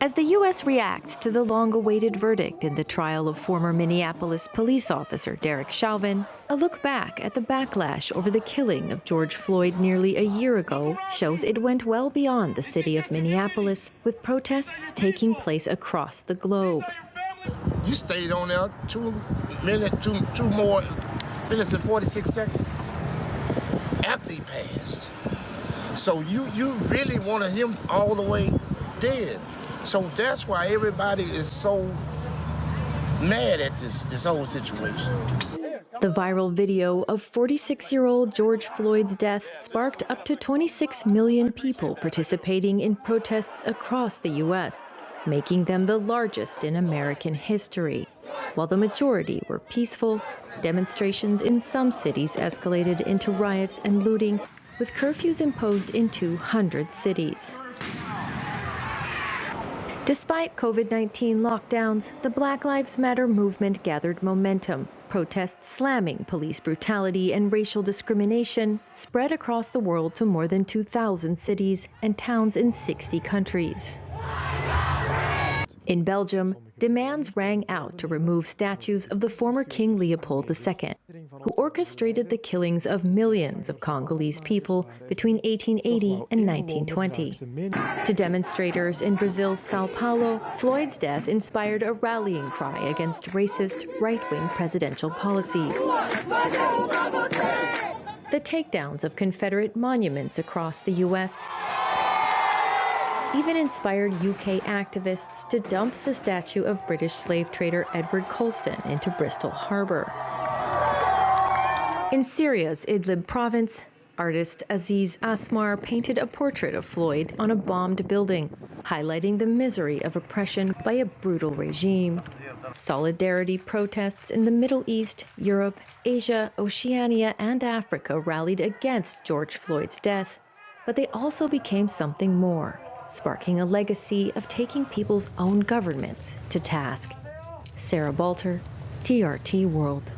As the U.S. reacts to the long-awaited verdict in the trial of former Minneapolis police officer Derek Chauvin, a look back at the backlash over the killing of George Floyd nearly a year ago shows it went well beyond the city of Minneapolis, with protests taking place across the globe. You stayed on there 2 more minutes and 46 seconds after he passed. So you really wanted him all the way dead. So that's why everybody is so mad at this whole situation. The viral video of 46-year-old George Floyd's death sparked up to 26 million people participating in protests across the U.S., making them the largest in American history. While the majority were peaceful, demonstrations in some cities escalated into riots and looting, with curfews imposed in 200 cities. Despite COVID-19 lockdowns, the Black Lives Matter movement gathered momentum. Protests slamming police brutality and racial discrimination spread across the world to more than 2,000 cities and towns in 60 countries. In Belgium, demands rang out to remove statues of the former King Leopold II, who orchestrated the killings of millions of Congolese people between 1880 and 1920. To demonstrators in Brazil's Sao Paulo, Floyd's death inspired a rallying cry against racist, right-wing presidential policies. The takedowns of Confederate monuments across the U.S. even inspired UK activists to dump the statue of British slave trader Edward Colston into Bristol Harbor. In Syria's Idlib province, artist Aziz Asmar painted a portrait of Floyd on a bombed building, highlighting the misery of oppression by a brutal regime. Solidarity protests in the Middle East, Europe, Asia, Oceania, and Africa rallied against George Floyd's death, but they also became something more, sparking a legacy of taking people's own governments to task. Sarah Balter, TRT World.